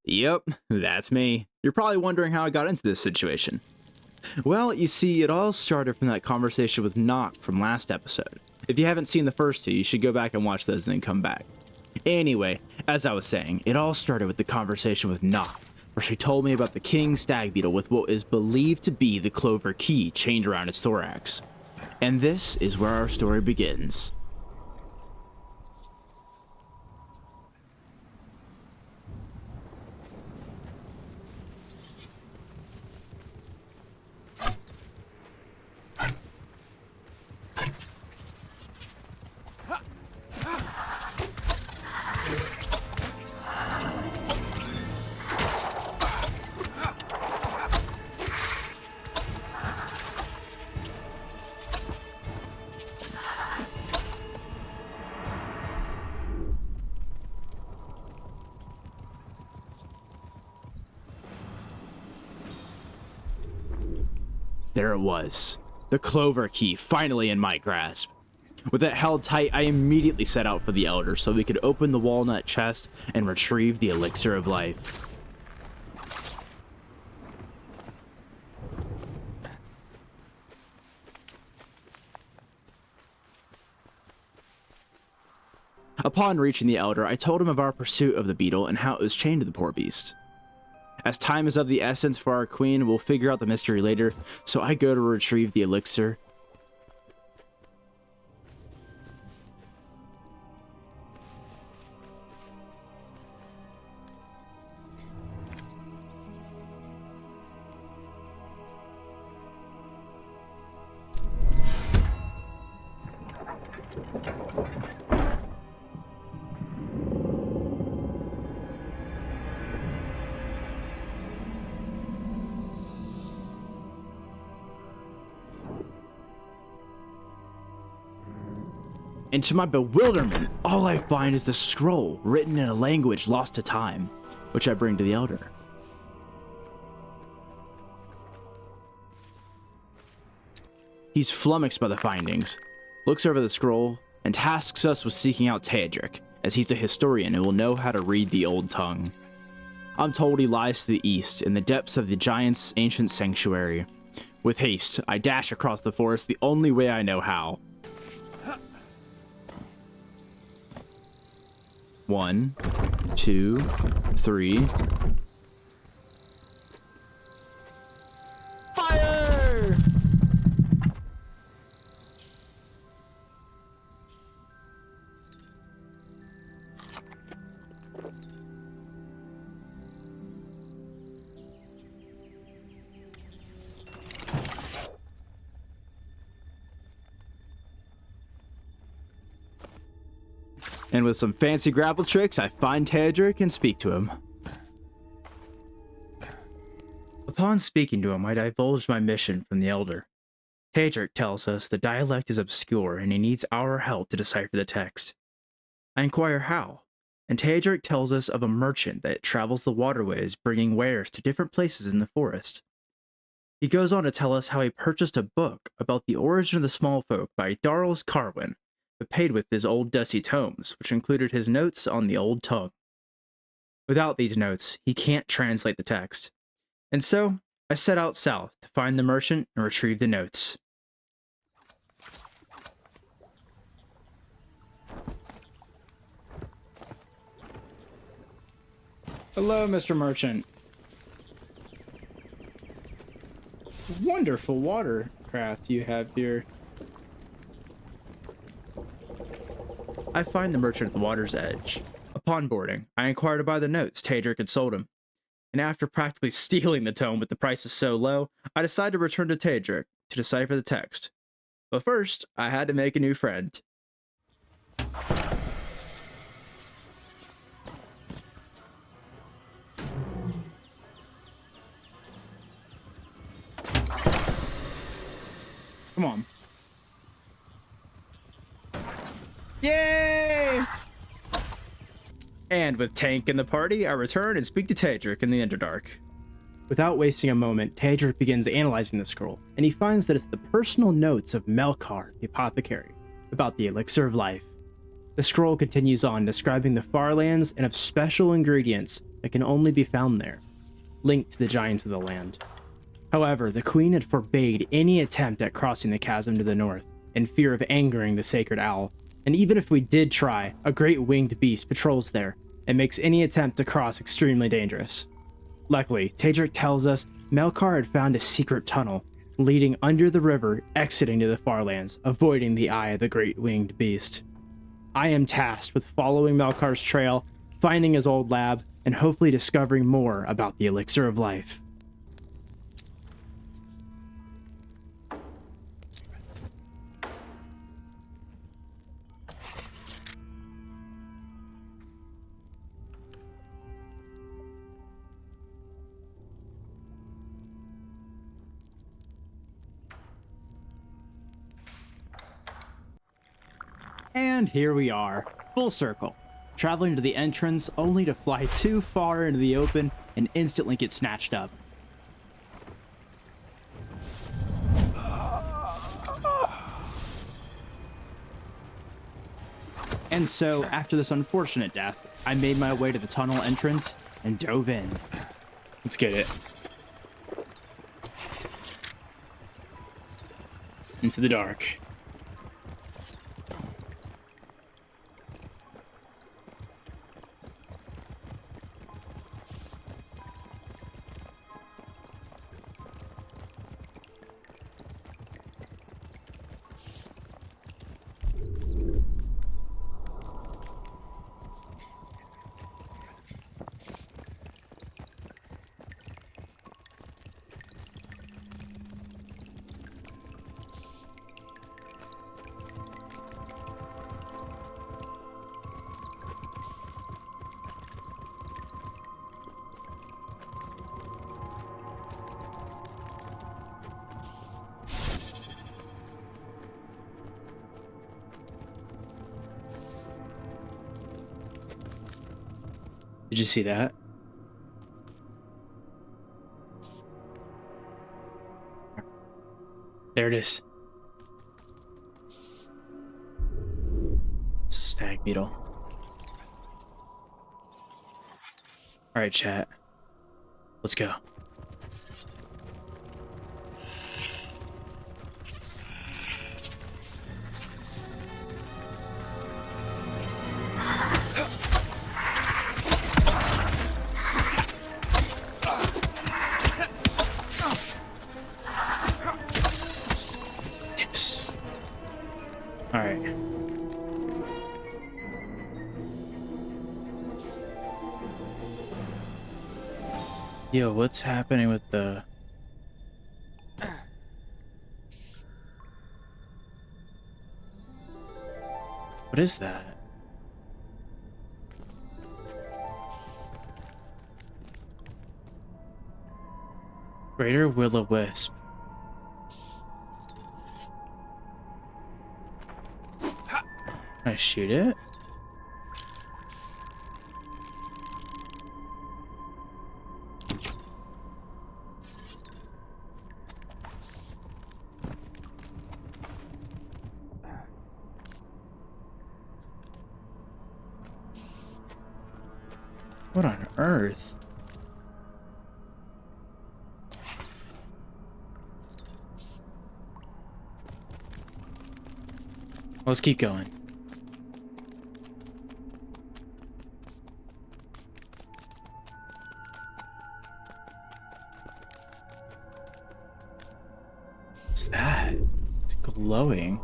Yep, that's me. You're probably wondering how I got into this situation. Well, you see, it all started from that conversation with Nock from last episode. If you haven't seen the first two, you should go back and watch those and then come back. Anyway, as I was saying, it all started with the conversation with Nock, where she told me about the king stag beetle with what is believed to be the clover key chained around its thorax. And this is where our story begins. There it was, the clover key finally in my grasp. With it held tight, I immediately set out for the Elder so we could open the walnut chest and retrieve the elixir of life. Upon reaching the Elder, I told him of our pursuit of the beetle and how it was chained to the poor beast. As time is of the essence for our queen, we'll figure out the mystery later, so I go to retrieve the elixir. And to my bewilderment, all I find is the scroll written in a language lost to time, which I bring to the Elder. He's flummoxed by the findings, looks over the scroll, and tasks us with seeking out Teodric, as he's a historian and will know how to read the old tongue. I'm told he lies to the east, in the depths of the giant's ancient sanctuary. With haste, I dash across the forest the only way I know how. 1, 2, 3. Fire! And with some fancy grapple tricks, I find Teodric and speak to him. Upon speaking to him, I divulged my mission from the Elder. Teodric tells us the dialect is obscure and he needs our help to decipher the text. I inquire how, and Teodric tells us of a merchant that travels the waterways bringing wares to different places in the forest. He goes on to tell us how he purchased a book about the origin of the small folk by Darls Carwin, but paid with his old dusty tomes, which included his notes on the old tongue. Without these notes, he can't translate the text. And so, I set out south to find the merchant and retrieve the notes. Hello, Mr. Merchant. Wonderful watercraft you have here. I find the merchant at the water's edge. Upon boarding, I inquired about the notes Teodric had sold him. And after practically stealing the tome with the prices so low, I decided to return to Teodric to decipher the text. But first, I had to make a new friend. Come on. Yay! And with Tank in the party, I return and speak to Teodric in the Underdark. Without wasting a moment, Tadric begins analyzing the scroll, and he finds that it's the personal notes of Melkar, the apothecary, about the elixir of life. The scroll continues on, describing the far lands and of special ingredients that can only be found there, linked to the giants of the land. However, the queen had forbade any attempt at crossing the chasm to the north, in fear of angering the sacred owl, and even if we did try, a great winged beast patrols there, and makes any attempt to cross extremely dangerous. Luckily, Tadric tells us Melkar had found a secret tunnel leading under the river, exiting to the Farlands, avoiding the eye of the great winged beast. I am tasked with following Melkar's trail, finding his old lab, and hopefully discovering more about the elixir of life. And here we are, full circle, traveling to the entrance only to fly too far into the open and instantly get snatched up. And so, after this unfortunate death, I made my way to the tunnel entrance and dove in. Let's get it. Into the dark. Did you see that? There it is. It's a stag beetle. Alright, chat. Let's go. Alright. Yo, what's happening with the... What is that? Greater Will-O-Wisp. Can I shoot it? What on earth? Let's keep going. What's that? It's glowing.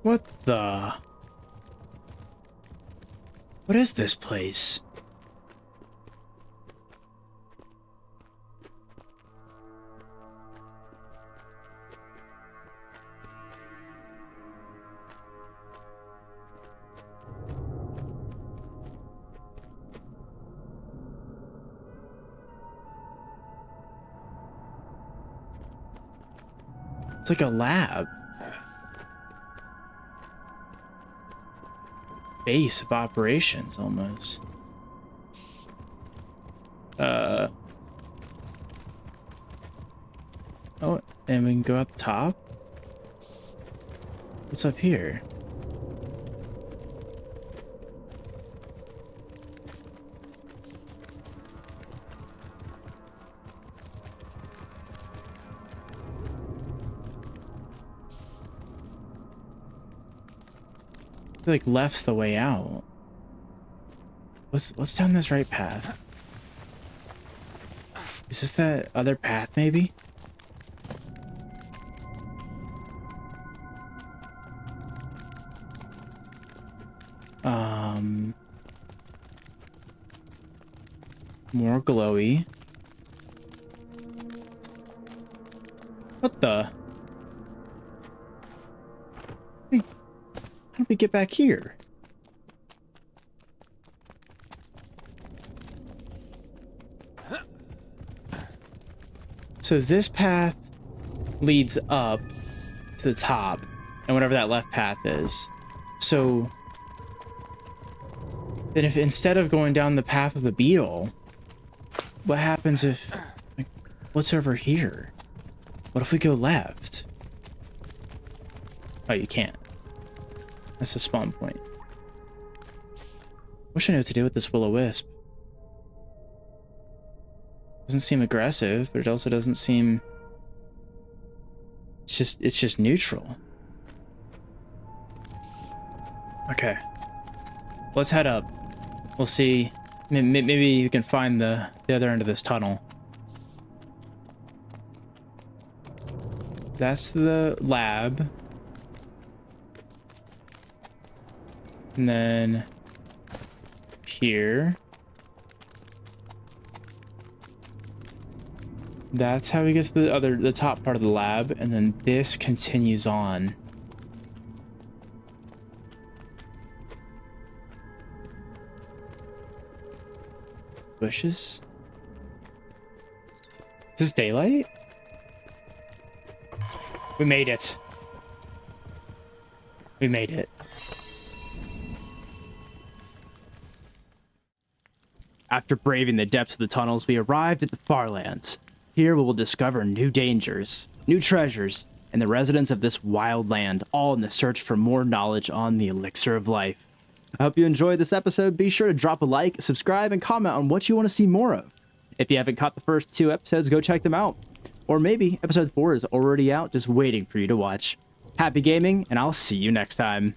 What the? What is this place? It's like a lab. Base of operations, almost. Oh, and we can go up top? What's up here? I feel like left's the way out. What's down this right path? Is this that other path, maybe? More glowy. What the? Hey, how did we get back here? So this path leads up to the top, and whatever that left path is. So then if instead of going down the path of the beetle, what happens if, like, what's over here? What if we go left? Oh, you can't. That's the spawn point. Wish I knew what to do with this will-o-wisp. Doesn't seem aggressive, but it also doesn't seem... It's just neutral. Okay. Let's head up. We'll see. Maybe you can find the other end of this tunnel. That's the lab. And then here. That's how we get to the top part of the lab, and then this continues on. Bushes? Is this daylight? We made it. We made it. After braving the depths of the tunnels, we arrived at the far lands. Here we will discover new dangers, new treasures, and the residents of this wild land, all in the search for more knowledge on the elixir of life. I hope you enjoyed this episode. Be sure to drop a like, subscribe, and comment on what you want to see more of. If you haven't caught the first 2 episodes, go check them out. Or maybe episode 4 is already out, just waiting for you to watch. Happy gaming, and I'll see you next time.